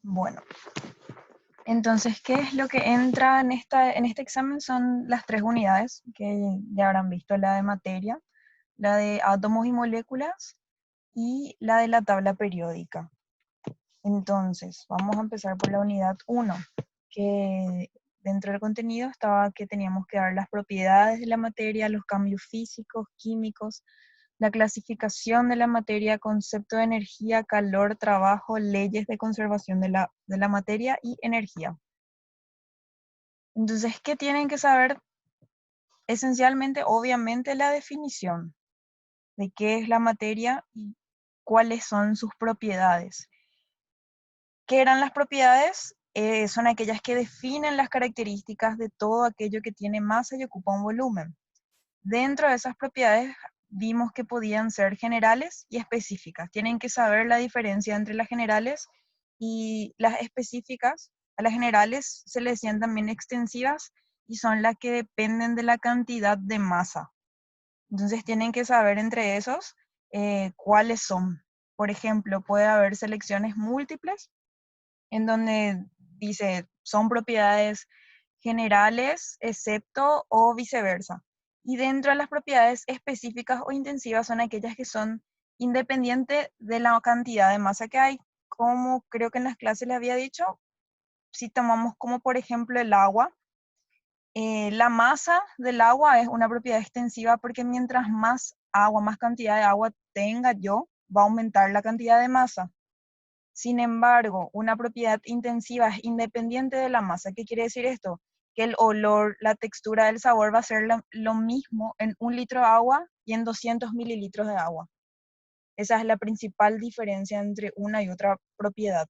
Bueno, entonces, ¿qué es lo que entra en este examen? Son las 3 unidades que ya habrán visto: la de materia, la de átomos y moléculas y la de la tabla periódica. Entonces, vamos a empezar por la unidad 1, que dentro del contenido estaba que teníamos que dar las propiedades de la materia, los cambios físicos, químicos, la clasificación de la materia, concepto de energía, calor, trabajo, leyes de conservación de la materia y energía. Entonces, ¿qué tienen que saber? Esencialmente, obviamente, la definición de qué es la materia y cuáles son sus propiedades. ¿Qué eran las propiedades? Son aquellas que definen las características de todo aquello que tiene masa y ocupa un volumen. Dentro de esas propiedades vimos que podían ser generales y específicas. Tienen que saber la diferencia entre las generales y las específicas. A las generales se les decían también extensivas y son las que dependen de la cantidad de masa. Entonces tienen que saber entre esos cuáles son. Por ejemplo, puede haber selecciones múltiples en donde dice son propiedades generales, excepto o viceversa. Y dentro de las propiedades específicas o intensivas son aquellas que son independientes de la cantidad de masa que hay. Como creo que en las clases les había dicho, si tomamos como por ejemplo el agua, la masa del agua es una propiedad extensiva porque mientras más agua, más cantidad de agua tenga yo, va a aumentar la cantidad de masa. Sin embargo, una propiedad intensiva es independiente de la masa. ¿Qué quiere decir esto? Que el olor, la textura, el sabor va a ser lo mismo en 1 litro de agua y en 200 mililitros de agua. Esa es la principal diferencia entre una y otra propiedad.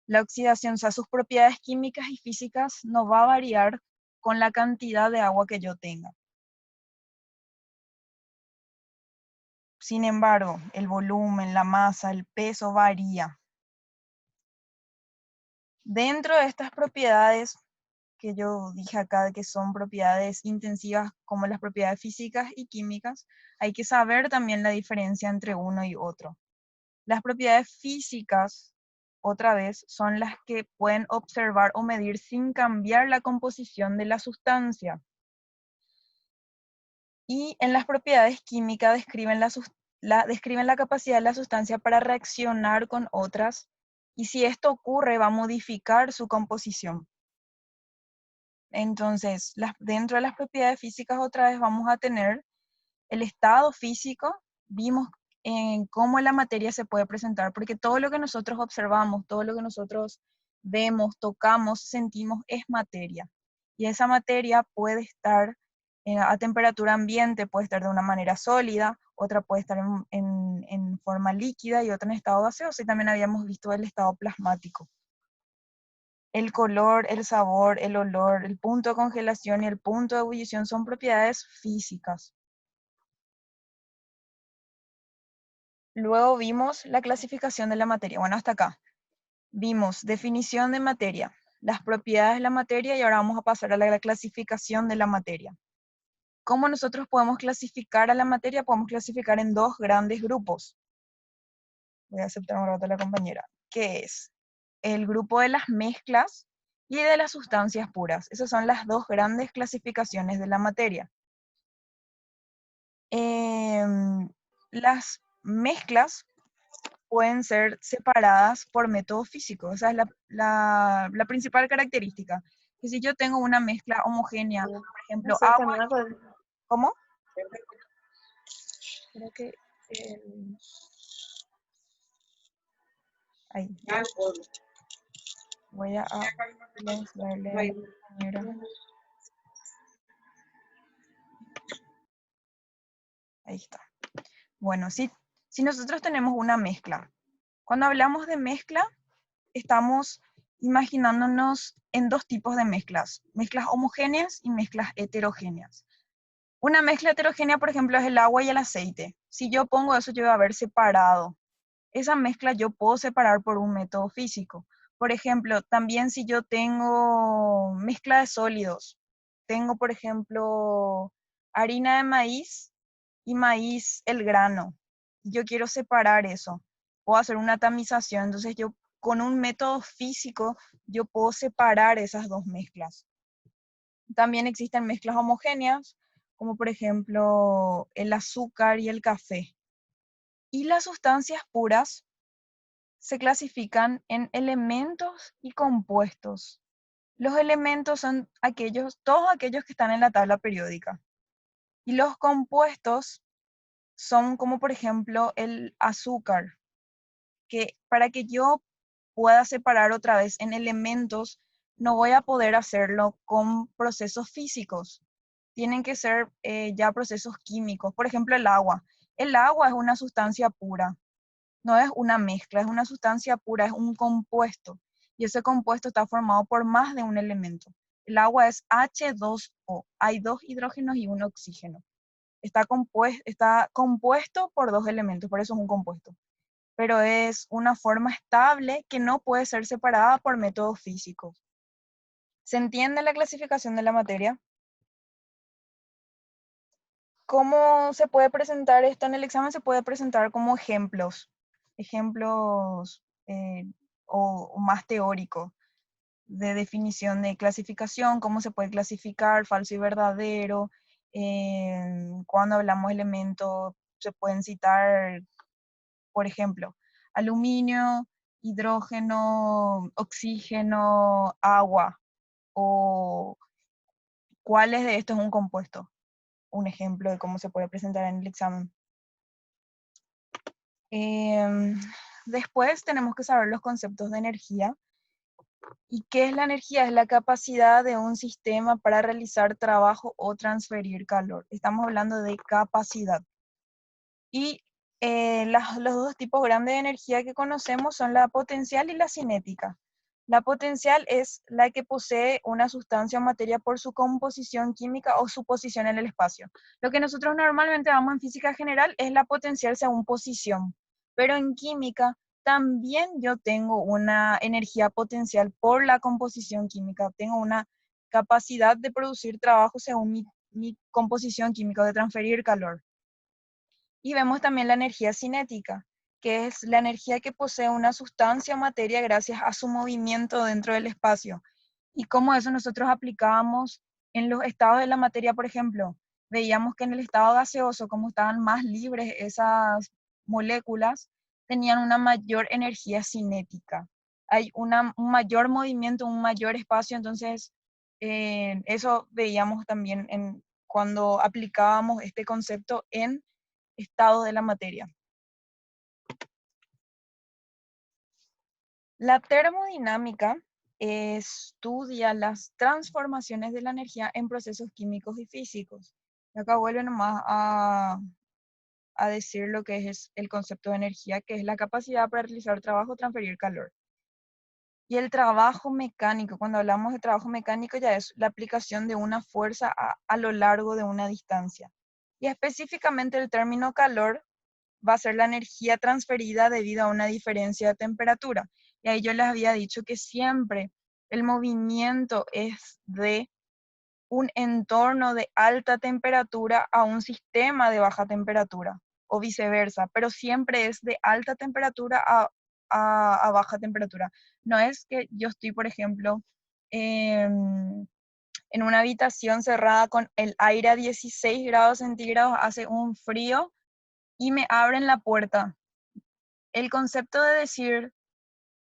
La oxidación, o sea, sus propiedades químicas y físicas no va a variar con la cantidad de agua que yo tenga. Sin embargo, el volumen, la masa, el peso varía. Dentro de estas propiedades que yo dije acá, que son propiedades intensivas como las propiedades físicas y químicas, hay que saber también la diferencia entre uno y otro. Las propiedades físicas, otra vez, son las que pueden observar o medir sin cambiar la composición de la sustancia. Y en las propiedades químicas describen la capacidad de la sustancia para reaccionar con otras, y si esto ocurre va a modificar su composición. Entonces, dentro de las propiedades físicas otra vez vamos a tener el estado físico. Vimos en cómo la materia se puede presentar, porque todo lo que nosotros observamos, todo lo que nosotros vemos, tocamos, sentimos es materia. Y esa materia puede estar a temperatura ambiente, puede estar de una manera sólida, otra puede estar en forma líquida y otra en estado gaseoso. Y también habíamos visto el estado plasmático. El color, el sabor, el olor, el punto de congelación y el punto de ebullición son propiedades físicas. Luego vimos la clasificación de la materia. Bueno, hasta acá. Vimos definición de materia, las propiedades de la materia y ahora vamos a pasar a la clasificación de la materia. ¿Cómo nosotros podemos clasificar a la materia? Podemos clasificar en 2 grandes grupos. Voy a aceptar un rato a la compañera. ¿Qué es? El grupo de las mezclas y de las sustancias puras. Esas son las 2 grandes clasificaciones de la materia. Las mezclas pueden ser separadas por método físico. Esa es la principal característica. Que si yo tengo una mezcla homogénea, por ejemplo, agua, ¿cómo? Creo que ahí. Voy a silenciarle a la compañera. Ahí está. Bueno, si nosotros tenemos una mezcla, cuando hablamos de mezcla, estamos imaginándonos en 2 tipos de mezclas homogéneas y mezclas heterogéneas. Una mezcla heterogénea, por ejemplo, es el agua y el aceite. Si yo pongo eso, yo voy a haber separado. Esa mezcla yo puedo separar por un método físico. Por ejemplo, también si yo tengo mezcla de sólidos, tengo, por ejemplo, harina de maíz y maíz, el grano. Yo quiero separar eso. Puedo hacer una tamización, entonces yo con un método físico yo puedo separar esas dos mezclas. También existen mezclas homogéneas, como por ejemplo el azúcar y el café. Y las sustancias puras se clasifican en elementos y compuestos. Los elementos son todos aquellos que están en la tabla periódica. Y los compuestos son como por ejemplo el azúcar, que para que yo pueda separar otra vez en elementos, no voy a poder hacerlo con procesos físicos. Tienen que ser ya procesos químicos. Por ejemplo, el agua. El agua es una sustancia pura, no es una mezcla, es una sustancia pura, es un compuesto. Y ese compuesto está formado por más de un elemento. El agua es H2O. Hay dos hidrógenos y un oxígeno. Está compuesto por dos elementos, por eso es un compuesto. Pero es una forma estable que no puede ser separada por métodos físicos. ¿Se entiende la clasificación de la materia? ¿Cómo se puede presentar esto en el examen? Se puede presentar como ejemplos o más teóricos de definición de clasificación, cómo se puede clasificar falso y verdadero. Cuando hablamos de elementos, se pueden citar, por ejemplo, aluminio, hidrógeno, oxígeno, agua, o cuáles de estos es un compuesto. Un ejemplo de cómo se puede presentar en el examen. Después tenemos que saber los conceptos de energía. ¿Y qué es la energía? Es la capacidad de un sistema para realizar trabajo o transferir calor. Estamos hablando de capacidad. Y los dos tipos grandes de energía que conocemos son la potencial y la cinética. La potencial es la que posee una sustancia o materia por su composición química o su posición en el espacio. Lo que nosotros normalmente damos en física general es la potencial según posición, pero en química también yo tengo una energía potencial por la composición química, tengo una capacidad de producir trabajo según mi composición química, de transferir calor. Y vemos también la energía cinética, que es la energía que posee una sustancia o materia gracias a su movimiento dentro del espacio. Y cómo eso nosotros aplicábamos en los estados de la materia, por ejemplo. Veíamos que en el estado gaseoso, como estaban más libres esas moléculas, tenían una mayor energía cinética. Hay un mayor movimiento, un mayor espacio, entonces eso veíamos también cuando aplicábamos este concepto en estado de la materia. La termodinámica estudia las transformaciones de la energía en procesos químicos y físicos. Y acá vuelve nomás a decir lo que es el concepto de energía, que es la capacidad para realizar trabajo o transferir calor. Y el trabajo mecánico, cuando hablamos de trabajo mecánico, ya es la aplicación de una fuerza a lo largo de una distancia. Y específicamente el término calor va a ser la energía transferida debido a una diferencia de temperatura. Y ahí yo les había dicho que siempre el movimiento es de un entorno de alta temperatura a un sistema de baja temperatura, o viceversa, pero siempre es de alta temperatura a baja temperatura. No es que yo estoy, por ejemplo, en una habitación cerrada con el aire a 16 grados centígrados, hace un frío y me abren la puerta. El concepto de decir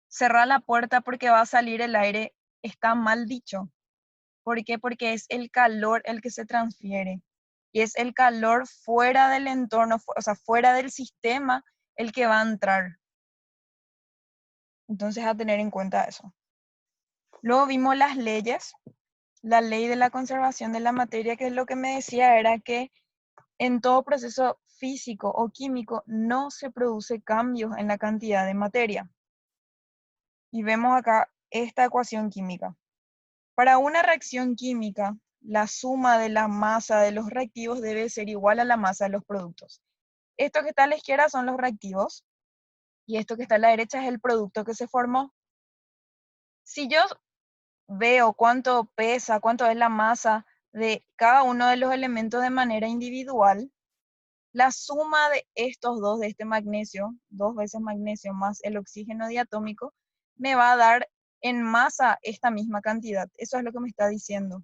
cerrar la puerta porque va a salir el aire está mal dicho. ¿Por qué? Porque es el calor el que se transfiere. Y es el calor fuera del entorno, o sea, fuera del sistema, el que va a entrar. Entonces, a tener en cuenta eso. Luego vimos las leyes. La ley de la conservación de la materia, que es lo que me decía, era que en todo proceso físico o químico no se produce cambios en la cantidad de materia. Y vemos acá esta ecuación química. Para una reacción química, la suma de la masa de los reactivos debe ser igual a la masa de los productos. Esto que está a la izquierda son los reactivos y esto que está a la derecha es el producto que se formó. Si yo veo cuánto pesa, cuánto es la masa de cada uno de los elementos de manera individual, la suma de estos dos, de este magnesio, 2 veces magnesio más el oxígeno diatómico, me va a dar en masa esta misma cantidad. Eso es lo que me está diciendo.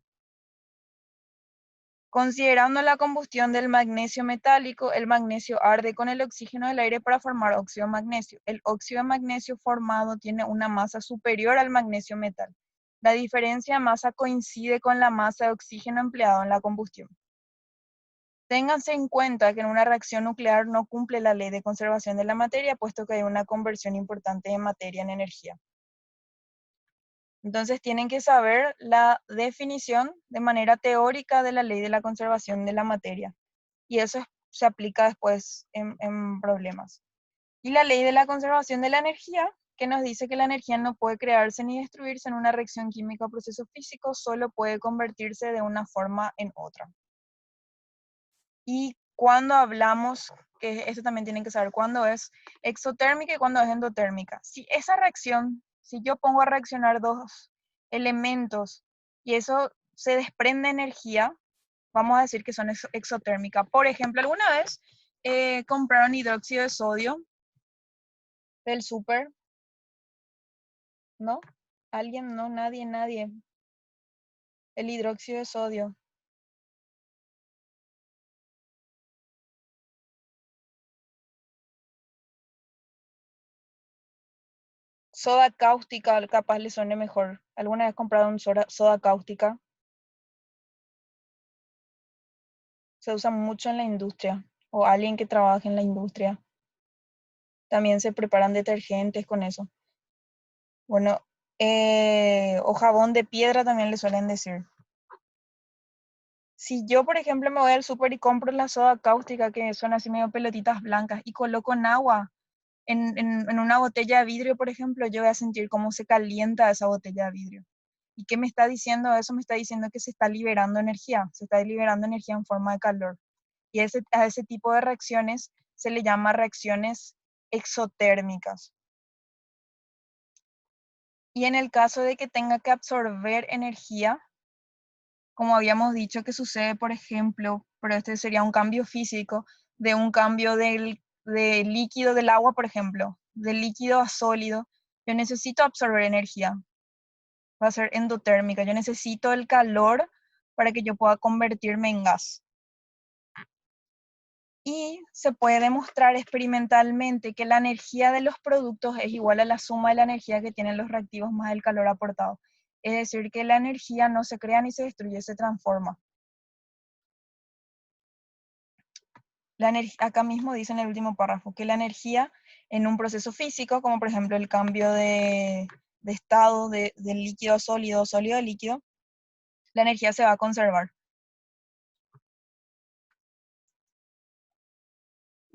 Considerando la combustión del magnesio metálico, el magnesio arde con el oxígeno del aire para formar óxido de magnesio. El óxido de magnesio formado tiene una masa superior al magnesio metal. La diferencia de masa coincide con la masa de oxígeno empleado en la combustión. Ténganse en cuenta que en una reacción nuclear no cumple la ley de conservación de la materia, puesto que hay una conversión importante de materia en energía. Entonces tienen que saber la definición de manera teórica de la ley de la conservación de la materia. Y eso se aplica después en problemas. Y la ley de la conservación de la energía, que nos dice que la energía no puede crearse ni destruirse en una reacción química o proceso físico, solo puede convertirse de una forma en otra. Y cuando hablamos, que esto también tienen que saber cuándo es exotérmica y cuándo es endotérmica. Si esa reacción, si yo pongo a reaccionar dos elementos y eso se desprende energía, vamos a decir que son exotérmicas. Por ejemplo, alguna vez compraron hidróxido de sodio del súper, ¿no? ¿Alguien? No, nadie, nadie. El hidróxido de sodio. Soda cáustica, capaz le suene mejor. ¿Alguna vez compraron soda cáustica? Se usa mucho en la industria o alguien que trabaje en la industria. También se preparan detergentes con eso. Bueno, o jabón de piedra también le suelen decir. Si yo, por ejemplo, me voy al súper y compro la soda cáustica, que son así medio pelotitas blancas, y coloco en agua, en una botella de vidrio, por ejemplo, yo voy a sentir cómo se calienta esa botella de vidrio. ¿Y qué me está diciendo eso? Me está diciendo que se está liberando energía, se está liberando energía en forma de calor. Y a ese tipo de reacciones se le llama reacciones exotérmicas. Y en el caso de que tenga que absorber energía, como habíamos dicho que sucede, por ejemplo, pero este sería un cambio físico, de un cambio de líquido del agua, por ejemplo, de líquido a sólido, yo necesito absorber energía, va a ser endotérmica, yo necesito el calor para que yo pueda convertirme en gas. Y se puede demostrar experimentalmente que la energía de los productos es igual a la suma de la energía que tienen los reactivos más el calor aportado. Es decir, que la energía no se crea ni se destruye, se transforma. Acá mismo dice en el último párrafo que la energía en un proceso físico, como por ejemplo el cambio de estado de líquido a sólido, sólido a líquido, la energía se va a conservar.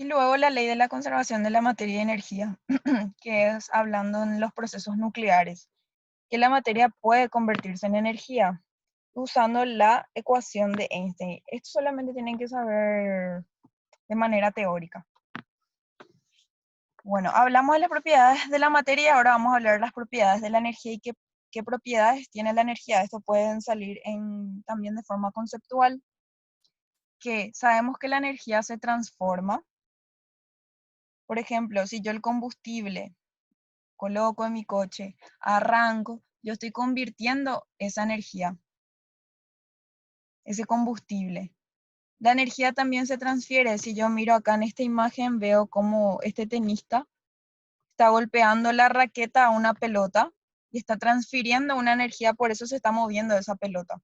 Y luego la ley de la conservación de la materia y energía, que es hablando en los procesos nucleares, que la materia puede convertirse en energía usando la ecuación de Einstein. Esto solamente tienen que saber de manera teórica. Bueno, hablamos de las propiedades de la materia y ahora vamos a hablar de las propiedades de la energía y qué propiedades tiene la energía. Esto pueden salir también de forma conceptual, que sabemos que la energía se transforma. Por ejemplo, si yo el combustible coloco en mi coche, arranco, yo estoy convirtiendo esa energía, ese combustible. La energía también se transfiere. Si yo miro acá en esta imagen, veo como este tenista está golpeando la raqueta a una pelota y está transfiriendo una energía, por eso se está moviendo esa pelota.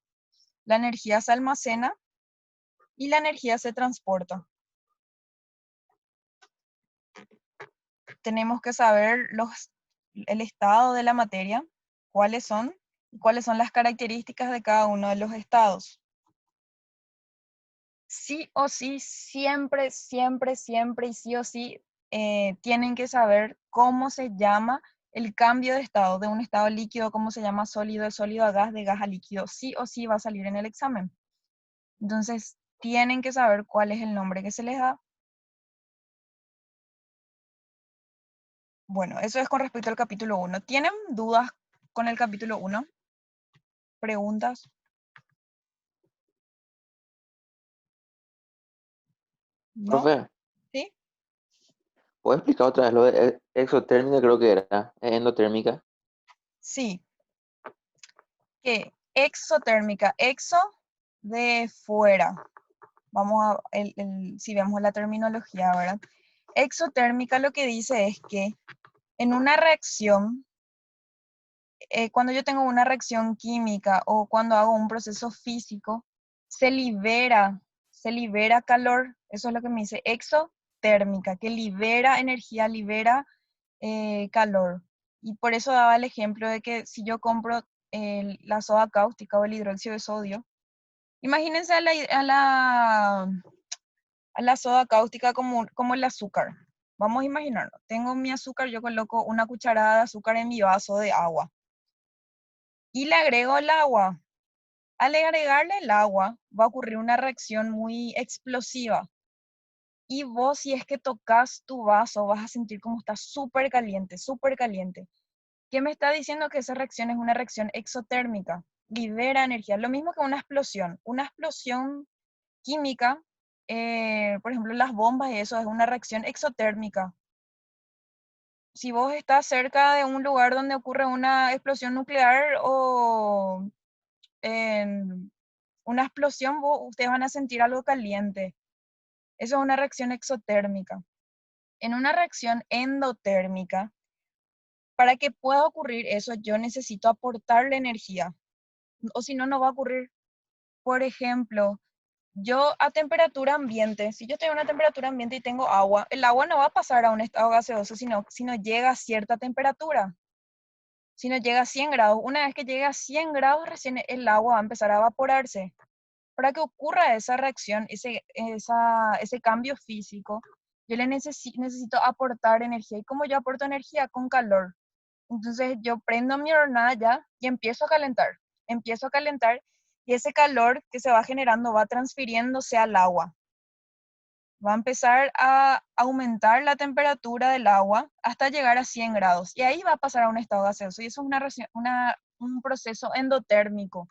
La energía se almacena y la energía se transporta. Tenemos que saber el estado de la materia, cuáles son y cuáles son las características de cada uno de los estados. Sí o sí, siempre, siempre, siempre y sí o sí tienen que saber cómo se llama el cambio de estado, de un estado líquido, cómo se llama sólido, de sólido a gas, de gas a líquido. Sí o sí va a salir en el examen. Entonces, tienen que saber cuál es el nombre que se les da. Bueno, eso es con respecto al capítulo 1. ¿Tienen dudas con el capítulo 1? ¿Preguntas? ¿No? Profe, ¿Sí? ¿puedes explicar otra vez lo de exotérmica? Creo que era endotérmica. Sí, que exotérmica, exo de fuera. Vamos a, si vemos la terminología, ¿verdad? Exotérmica lo que dice es que en una reacción, cuando yo tengo una reacción química o cuando hago un proceso físico, se libera calor. Eso es lo que me dice exotérmica, que libera energía, libera calor. Y por eso daba el ejemplo de que si yo compro la soda cáustica o el hidróxido de sodio, imagínense a la soda cáustica como el azúcar. Vamos a imaginarlo. Tengo mi azúcar, yo coloco una cucharada de azúcar en mi vaso de agua y le agrego el agua. Al agregarle el agua, va a ocurrir una reacción muy explosiva. Y vos, si es que tocas tu vaso, vas a sentir como está súper caliente, súper caliente. ¿Qué me está diciendo? Que esa reacción es una reacción exotérmica. Libera energía. Lo mismo que una explosión. Una explosión química, por ejemplo, las bombas y eso es una reacción exotérmica. Si vos estás cerca de un lugar donde ocurre una explosión nuclear o en una explosión, ustedes van a sentir algo caliente. Eso es una reacción exotérmica. En una reacción endotérmica, para que pueda ocurrir eso, yo necesito aportarle energía, o si no, no va a ocurrir. Por ejemplo, yo a temperatura ambiente, si yo tengo una temperatura ambiente y tengo agua, el agua no va a pasar a un estado gaseoso, sino llega a cierta temperatura. Si no llega a 100 grados, una vez que llegue a 100 grados, recién el agua va a empezar a evaporarse. Para que ocurra esa reacción, ese cambio físico, yo necesito aportar energía. ¿Y cómo yo aporto energía? Con calor. Entonces yo prendo mi hornalla y empiezo a calentar. Empiezo a calentar y ese calor que se va generando va transfiriéndose al agua. Va a empezar a aumentar la temperatura del agua hasta llegar a 100 grados. Y ahí va a pasar a un estado gaseoso. Y eso es un proceso endotérmico,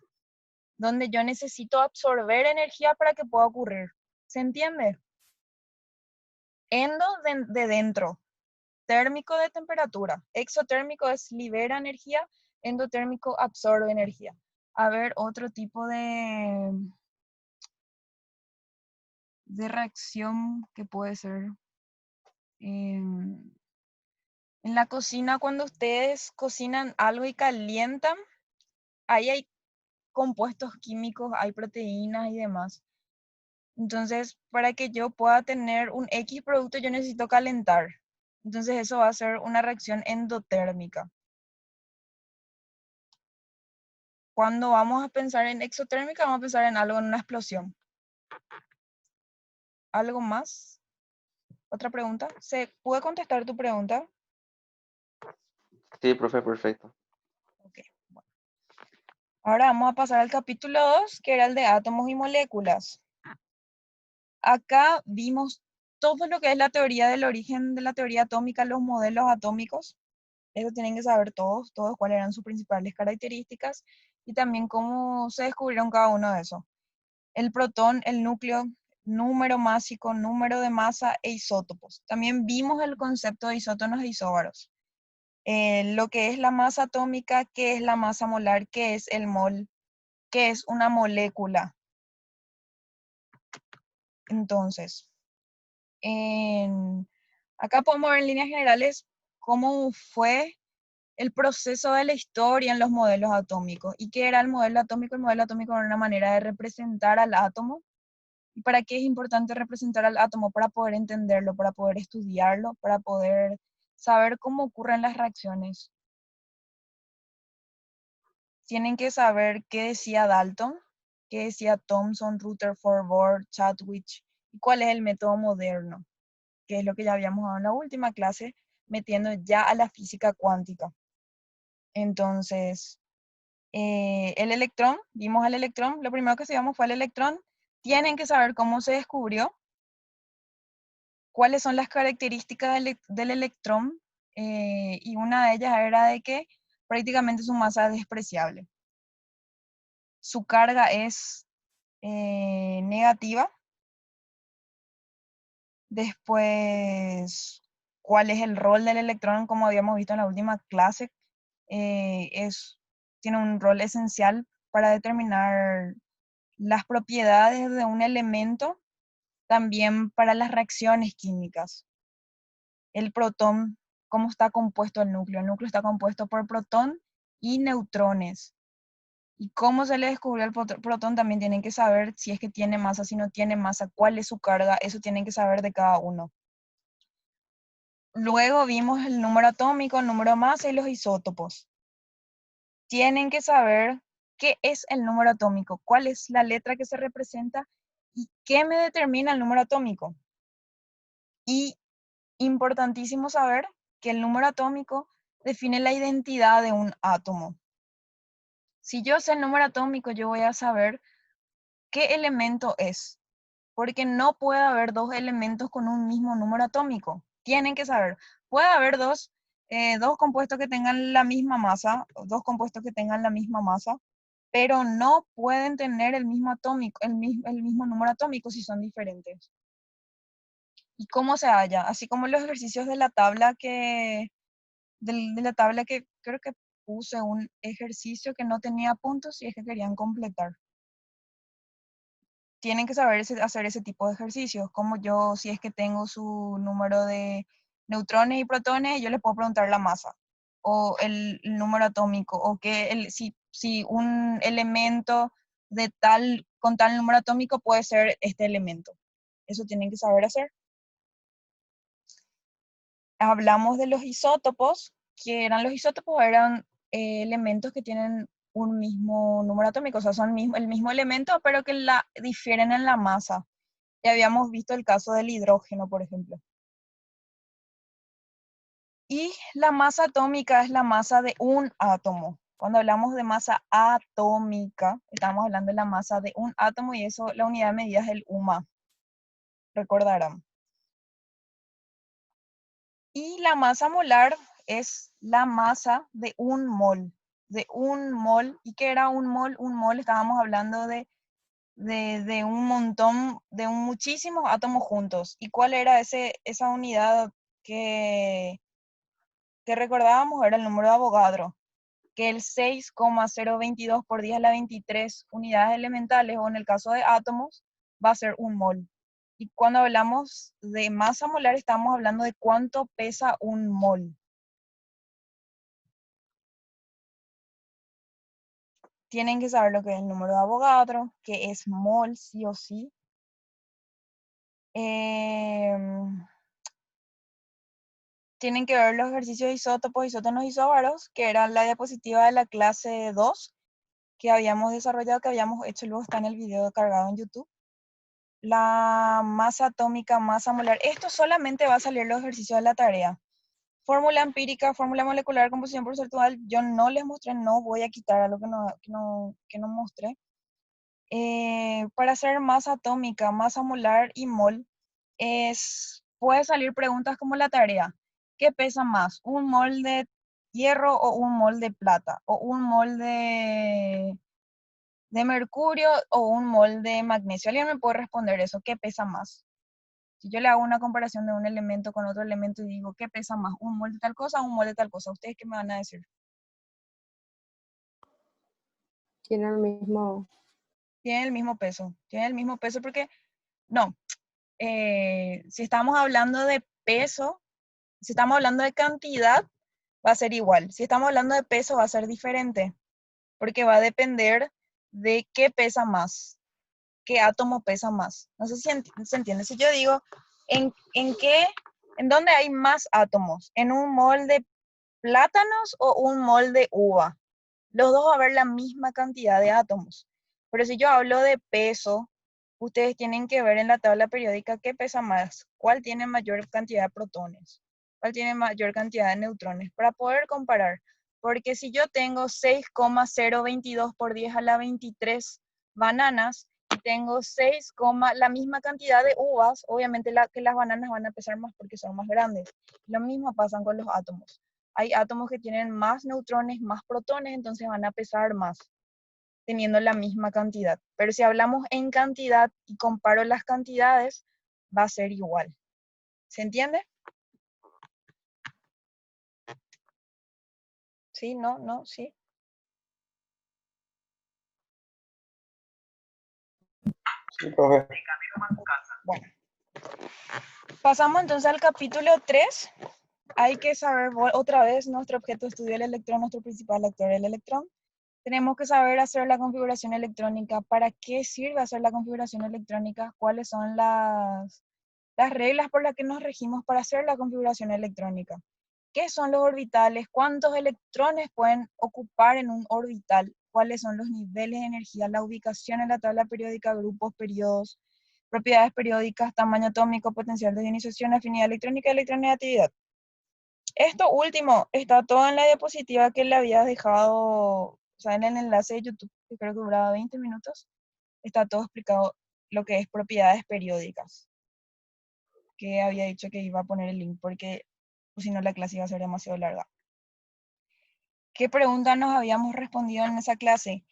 donde yo necesito absorber energía para que pueda ocurrir. ¿Se entiende? Endo de dentro, térmico de temperatura. Exotérmico es libera energía, endotérmico absorbe energía. A ver, otro tipo de reacción que puede ser. En la cocina, cuando ustedes cocinan algo y calientan, ahí hay compuestos químicos, hay proteínas y demás. Entonces, para que yo pueda tener un X producto, yo necesito calentar. Entonces, eso va a ser una reacción endotérmica. Cuando vamos a pensar en exotérmica, vamos a pensar en algo, en una explosión. ¿Algo más? ¿Otra pregunta? ¿Se puede contestar tu pregunta? Sí, profe, perfecto. Ok. Bueno. Ahora vamos a pasar al capítulo 2, que era el de átomos y moléculas. Acá vimos todo lo que es la teoría del origen de la teoría atómica, los modelos atómicos. Eso tienen que saber todos cuáles eran sus principales características y también cómo se descubrieron cada uno de esos. El protón, el núcleo, número másico, número de masa e isótopos. También vimos el concepto de isótonos e isóbaros. Lo que es la masa atómica, qué es la masa molar, qué es el mol, qué es una molécula. Entonces, acá podemos ver en líneas generales cómo fue el proceso de la historia en los modelos atómicos. ¿Y qué era el modelo atómico? El modelo atómico era una manera de representar al átomo. ¿Y para qué es importante representar al átomo? Para poder entenderlo, para poder estudiarlo, para poder saber cómo ocurren las reacciones. Tienen que saber qué decía Dalton, qué decía Thomson, Rutherford, Bohr, Chadwick, y cuál es el método moderno, que es lo que ya habíamos dado en la última clase, metiendo ya a la física cuántica. Entonces, el electrón, vimos al electrón, lo primero que estudiamos fue el electrón. Tienen que saber cómo se descubrió, cuáles son las características del electrón, y una de ellas era de que prácticamente su masa es despreciable. Su carga es negativa. Después, ¿cuál es el rol del electrón? Como habíamos visto en la última clase, tiene un rol esencial para determinar las propiedades de un elemento, también para las reacciones químicas. El protón, ¿cómo está compuesto el núcleo? El núcleo está compuesto por protón y neutrones. Y cómo se le descubrió el protón también tienen que saber si es que tiene masa, si no tiene masa, cuál es su carga, eso tienen que saber de cada uno. Luego vimos el número atómico, el número de masa y los isótopos. Tienen que saber qué es el número atómico, cuál es la letra que se representa y qué me determina el número atómico. Y importantísimo saber que el número atómico define la identidad de un átomo. Si yo sé el número atómico, yo voy a saber qué elemento es, porque no puede haber dos elementos con un mismo número atómico. Tienen que saber, puede haber dos compuestos que tengan la misma masa, dos compuestos que tengan la misma masa, pero no pueden tener el mismo atómico, el mismo número atómico si son diferentes. ¿Y cómo se halla? Así como los ejercicios de la tabla de la tabla que creo que puse un ejercicio que no tenía puntos si es que querían completar. Tienen que saber hacer ese tipo de ejercicios, como yo, si es que tengo su número de neutrones y protones, yo les puedo preguntar la masa, o el número atómico, o si un elemento con tal número atómico puede ser este elemento. Eso tienen que saber hacer. Hablamos de los isótopos, los isótopos eran elementos que tienen un mismo número atómico, o sea, son el mismo elemento, pero que difieren en la masa. Ya habíamos visto el caso del hidrógeno, por ejemplo. Y la masa atómica es la masa de un átomo. Cuando hablamos de masa atómica, estamos hablando de la masa de un átomo y eso, la unidad de medida es el UMA, recordarán. Y la masa molar es la masa de un mol. De un mol. ¿Y qué era un mol? Un mol estábamos hablando de un montón, de muchísimos átomos juntos. ¿Y cuál era esa unidad que recordábamos? Era el número de Avogadro, que el 6,022 por 10 a la 23 unidades elementales, o en el caso de átomos, va a ser un mol. Y cuando hablamos de masa molar, estamos hablando de cuánto pesa un mol. Tienen que saber lo que es el número de Avogadro, que es mol sí o sí. Tienen que ver los ejercicios de isótopos, isótonos isóbaros, que eran la diapositiva de la clase 2, que habíamos desarrollado, que habíamos hecho, luego está en el video cargado en YouTube. La masa atómica, masa molar. Esto solamente va a salir los ejercicios de la tarea. Fórmula empírica, fórmula molecular, composición porcentual, yo no les mostré, no voy a quitar algo que no mostré. Para hacer masa atómica, masa molar y mol, puede salir preguntas como la tarea. ¿Qué pesa más? ¿Un mol de hierro o un mol de plata? ¿O un mol de mercurio o un mol de magnesio? ¿Alguien me puede responder eso? ¿Qué pesa más? Si yo le hago una comparación de un elemento con otro elemento y digo, ¿qué pesa más? ¿Un mol de tal cosa o un mol de tal cosa? ¿Ustedes qué me van a decir? Tiene el mismo. Tienen el mismo peso. Tienen el mismo peso porque, no, si estamos hablando de peso, si estamos hablando de cantidad, va a ser igual. Si estamos hablando de peso, va a ser diferente, porque va a depender de qué pesa más, qué átomo pesa más. No sé si se entiende. Si yo digo, ¿en dónde hay más átomos? ¿En un mol de plátanos o un mol de uva? Los dos va a haber la misma cantidad de átomos. Pero si yo hablo de peso, ustedes tienen que ver en la tabla periódica qué pesa más, cuál tiene mayor cantidad de protones, cuál tiene mayor cantidad de neutrones, para poder comparar. Porque si yo tengo 6,022 por 10 a la 23 bananas y tengo la misma cantidad de uvas, obviamente que las bananas van a pesar más porque son más grandes. Lo mismo pasa con los átomos. Hay átomos que tienen más neutrones, más protones, entonces van a pesar más, teniendo la misma cantidad. Pero si hablamos en cantidad y comparo las cantidades, va a ser igual. ¿Se entiende? Sí, no, no, sí. Sí, profe. Bueno, pasamos entonces al capítulo 3. Hay que saber otra vez nuestro objeto de estudio, el electrón, nuestro principal actor, el electrón. Tenemos que saber hacer la configuración electrónica. ¿Para qué sirve hacer la configuración electrónica? ¿Cuáles son las reglas por las que nos regimos para hacer la configuración electrónica? ¿Qué son los orbitales? ¿Cuántos electrones pueden ocupar en un orbital? ¿Cuáles son los niveles de energía? La ubicación en la tabla periódica, grupos, periodos, propiedades periódicas, tamaño atómico, potencial de ionización, afinidad electrónica y electronegatividad. Esto último está todo en la diapositiva que le había dejado, o sea, en el enlace de YouTube, que creo que duraba 20 minutos. Está todo explicado lo que es propiedades periódicas, que había dicho que iba a poner el link porque si no la clase iba a ser demasiado larga. ¿Qué pregunta nos habíamos respondido en esa clase?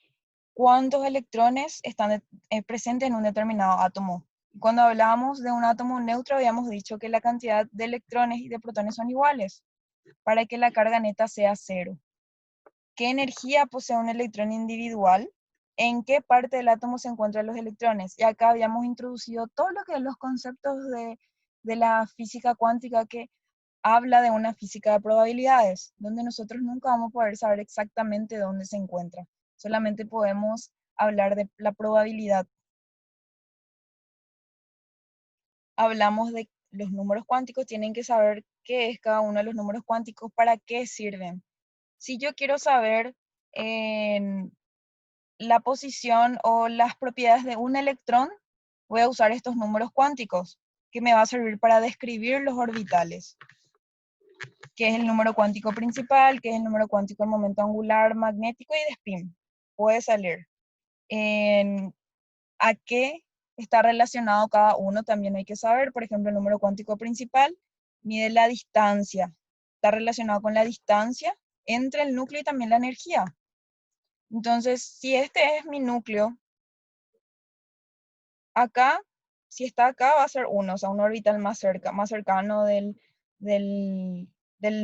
¿Cuántos electrones están presentes en un determinado átomo? Cuando hablábamos de un átomo neutro habíamos dicho que la cantidad de electrones y de protones son iguales para que la carga neta sea cero. ¿Qué energía posee un electrón individual? ¿En qué parte del átomo se encuentran los electrones? Y acá habíamos introducido todo lo que es los conceptos de la física cuántica que habla de una física de probabilidades, donde nosotros nunca vamos a poder saber exactamente dónde se encuentra. Solamente podemos hablar de la probabilidad. Hablamos de los números cuánticos, tienen que saber qué es cada uno de los números cuánticos, para qué sirven. Si yo quiero saber la posición o las propiedades de un electrón, voy a usar estos números cuánticos, que me va a servir para describir los orbitales, que es el número cuántico principal, que es el número cuántico del momento angular, magnético y de spin. Puede salir. ¿A qué está relacionado cada uno? También hay que saber. Por ejemplo, el número cuántico principal mide la distancia. Está relacionado con la distancia entre el núcleo y también la energía. Entonces, si este es mi núcleo, acá, si está acá, va a ser 1, o sea, un orbital más cercano del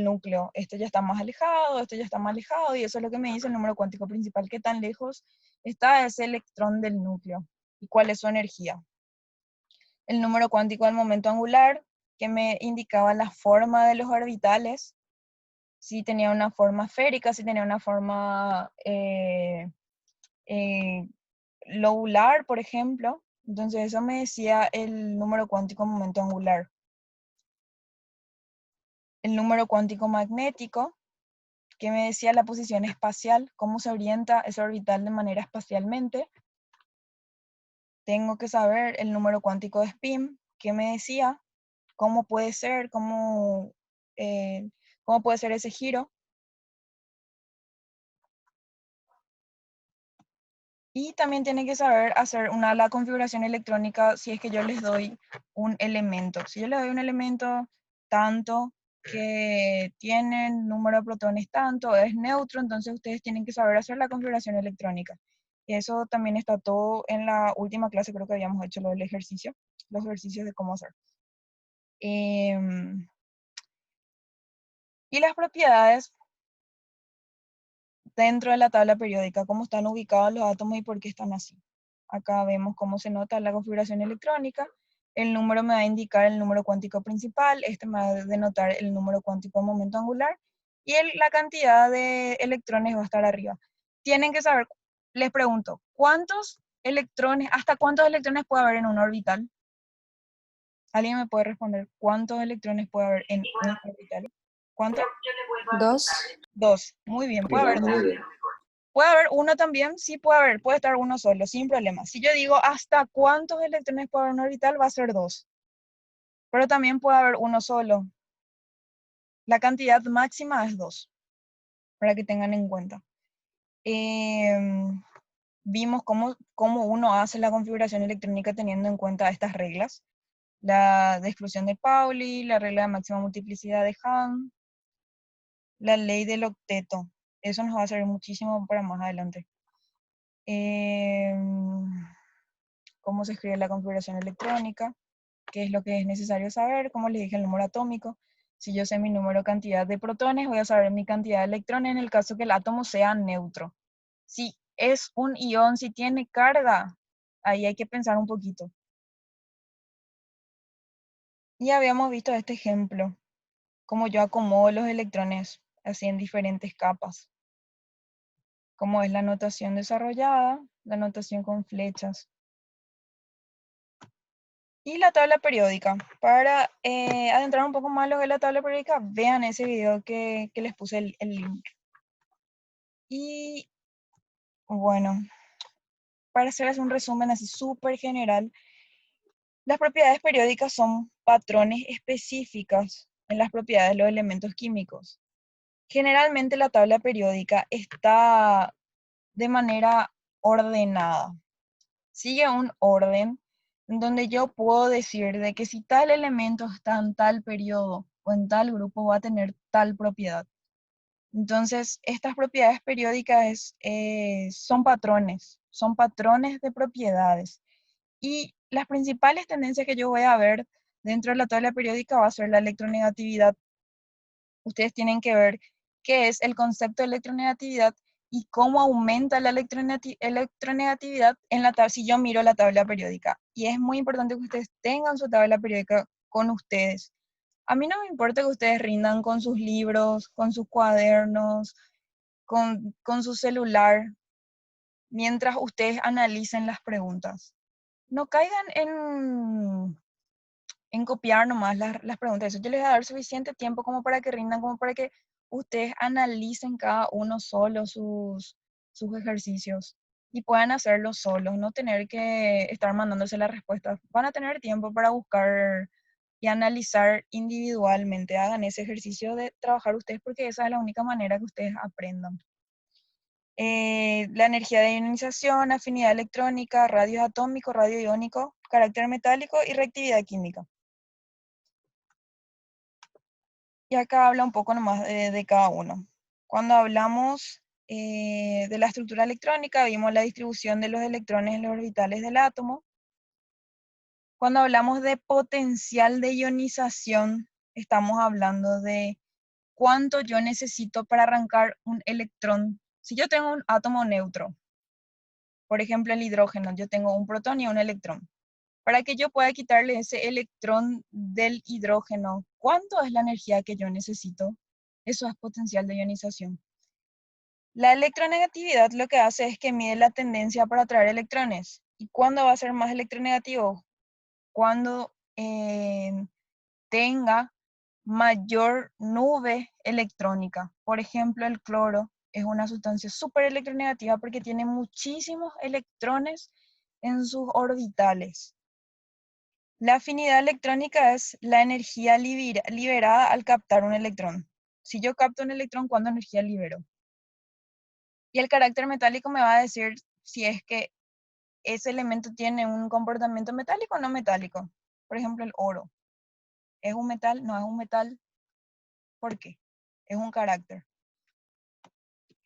núcleo. Esto ya está más alejado, esto ya está más alejado, y eso es lo que me dice el número cuántico principal, qué tan lejos está ese electrón del núcleo y cuál es su energía. El número cuántico del momento angular, que me indicaba la forma de los orbitales, si tenía una forma esférica, si tenía una forma eh, lobular, por ejemplo. Entonces eso me decía el número cuántico momento angular. El número cuántico magnético, que me decía la posición espacial, cómo se orienta ese orbital de manera espacialmente. Tengo que saber el número cuántico de spin, que me decía cómo puede ser, cómo puede ser ese giro. Y también tienen que saber hacer la configuración electrónica si es que yo les doy un elemento. Si yo les doy un elemento tanto que tiene número de protones tanto, es neutro, entonces ustedes tienen que saber hacer la configuración electrónica. Y eso también está todo en la última clase, creo que habíamos hecho lo del ejercicio, los ejercicios de cómo hacer. Y las propiedades dentro de la tabla periódica, cómo están ubicados los átomos y por qué están así. Acá vemos cómo se nota la configuración electrónica. El número me va a indicar el número cuántico principal, este me va a denotar el número cuántico de momento angular, y la cantidad de electrones va a estar arriba. Tienen que saber, les pregunto, ¿hasta cuántos electrones puede haber en un orbital? ¿Alguien me puede responder cuántos electrones puede haber en un orbital? ¿Cuántos? 2. 2. Muy bien, puede haber 2. Muy bien. ¿Puede haber uno también? Sí, puede haber, puede estar uno solo, sin problema. Si yo digo hasta cuántos electrones puede haber en un orbital, va a ser 2. Pero también puede haber uno solo. La cantidad máxima es 2, para que tengan en cuenta. Vimos cómo uno hace la configuración electrónica teniendo en cuenta estas reglas. La de exclusión de Pauli, la regla de máxima multiplicidad de Hahn, la ley del octeto. Eso nos va a servir muchísimo para más adelante. Cómo se escribe la configuración electrónica, qué es lo que es necesario saber, como les dije, el número atómico. Si yo sé mi número cantidad de protones, voy a saber mi cantidad de electrones en el caso que el átomo sea neutro. Si es un ion, si tiene carga, ahí hay que pensar un poquito. Y habíamos visto este ejemplo, cómo yo acomodo los electrones así en diferentes capas. Como es la notación desarrollada, la notación con flechas. Y la tabla periódica. Para adentrar un poco más lo que es la tabla periódica, vean ese video que les puse el link. Y bueno, para hacerles un resumen así súper general, las propiedades periódicas son patrones específicos en las propiedades de los elementos químicos. Generalmente la tabla periódica está de manera ordenada. Sigue un orden en donde yo puedo decir de que si tal elemento está en tal periodo o en tal grupo va a tener tal propiedad. Entonces, estas propiedades periódicas son patrones de propiedades. Y las principales tendencias que yo voy a ver dentro de la tabla periódica va a ser la electronegatividad. Ustedes tienen que ver qué es el concepto de electronegatividad y cómo aumenta la electronegatividad en la tabla, si yo miro la tabla periódica. Y es muy importante que ustedes tengan su tabla periódica con ustedes. A mí no me importa que ustedes rindan con sus libros, con sus cuadernos, con su celular, mientras ustedes analicen las preguntas. No caigan en copiar nomás las preguntas. Eso yo les voy a dar suficiente tiempo como para que rindan, como para que ustedes analicen cada uno solo sus ejercicios y puedan hacerlo solos, no tener que estar mandándose las respuestas. Van a tener tiempo para buscar y analizar individualmente. Hagan ese ejercicio de trabajar ustedes porque esa es la única manera que ustedes aprendan. La energía de ionización, afinidad electrónica, radios atómicos, radio iónico, carácter metálico y reactividad química. Y acá habla un poco nomás de cada uno. Cuando hablamos de la estructura electrónica, vimos la distribución de los electrones en los orbitales del átomo. Cuando hablamos de potencial de ionización, estamos hablando de cuánto yo necesito para arrancar un electrón. Si yo tengo un átomo neutro, por ejemplo el hidrógeno, yo tengo un protón y un electrón. Para que yo pueda quitarle ese electrón del hidrógeno, ¿cuánto es la energía que yo necesito? Eso es potencial de ionización. La electronegatividad lo que hace es que mide la tendencia para atraer electrones. ¿Y cuándo va a ser más electronegativo? Cuando tenga mayor nube electrónica. Por ejemplo, el cloro es una sustancia súper electronegativa porque tiene muchísimos electrones en sus orbitales. La afinidad electrónica es la energía liberada al captar un electrón. Si yo capto un electrón, ¿cuánta energía libero? Y el carácter metálico me va a decir si es que ese elemento tiene un comportamiento metálico o no metálico. Por ejemplo, el oro. ¿Es un metal? ¿No es un metal? ¿Por qué? Es un carácter.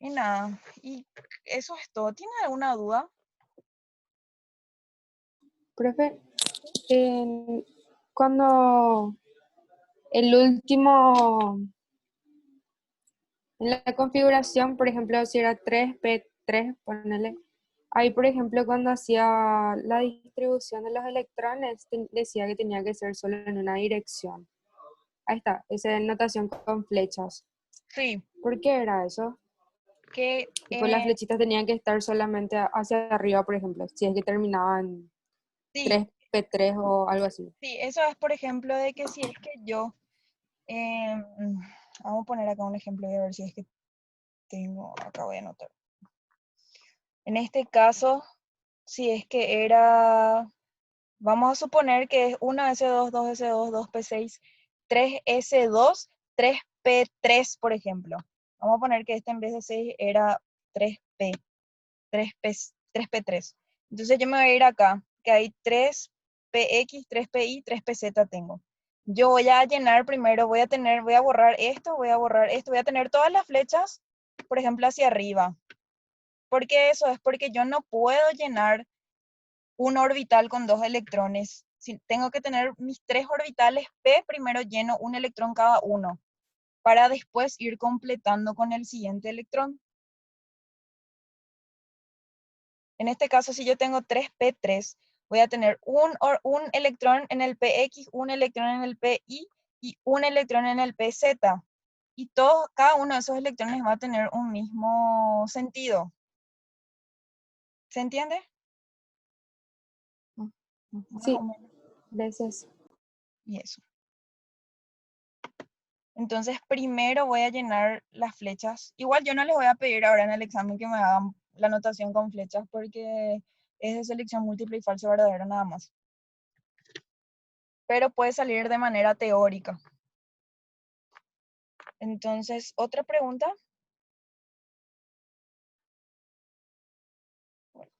Y nada, y eso es todo. ¿Tiene alguna duda? Profe, cuando el último, en la configuración, por ejemplo, si era 3p3, ponele, ahí, por ejemplo, cuando hacía la distribución de los electrones, decía que tenía que ser solo en una dirección. Ahí está, esa notación con flechas. Sí, ¿Por qué era eso? que Tipo, las flechitas tenían que estar solamente hacia arriba, por ejemplo, si es que terminaban sí, 3p3 o algo así. sí, eso es por ejemplo de que si es que yo, em, vamos a poner acá un ejemplo y a ver si es que tengo, acá voy a anotar. En este caso, si es que era, vamos a suponer que es 1s2, 2s2, 2p6, 3s2, 3p3, por ejemplo. Vamos a poner que este en vez de 6 era 3p, 3p, 3p3. Entonces yo me voy a ir acá, que hay 3px, 3pi, 3pz tengo. Yo voy a llenar primero, voy a borrar esto, voy a tener todas las flechas, por ejemplo, hacia arriba. ¿Por qué eso? Es porque yo no puedo llenar un orbital con 2 electrones Si tengo que tener mis 3 orbitales p, primero lleno un electrón cada uno, para después ir completando con el siguiente electrón. En este caso, si yo tengo 3p3, voy a tener un electrón en el px, un electrón en el pi y un electrón en el pz. Y cada uno de esos electrones va a tener un mismo sentido. ¿Se entiende? Más Sí, o menos. veces. Y eso. Entonces, primero voy a llenar las flechas. Igual yo no les voy a pedir ahora en el examen que me hagan la anotación con flechas porque es de selección múltiple y falso verdadero nada más. Pero puede salir de manera teórica. Entonces, ¿otra pregunta?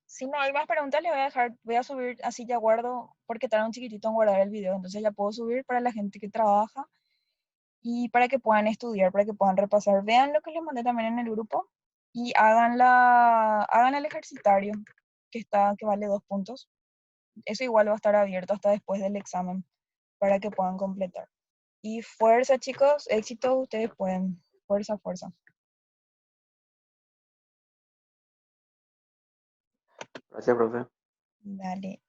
Si no hay más preguntas, les voy a dejar, voy a subir, así ya guardo, porque tarda un chiquitito en guardar el video, entonces ya puedo subir para la gente que trabaja y para que puedan estudiar, para que puedan repasar. Vean lo que les mandé también en el grupo y hagan el ejercitario, que vale 2 puntos. Eso igual va a estar abierto hasta después del examen, para que puedan completar. Y fuerza, chicos, éxito, ustedes pueden. Fuerza, fuerza. Gracias, profe. Dale.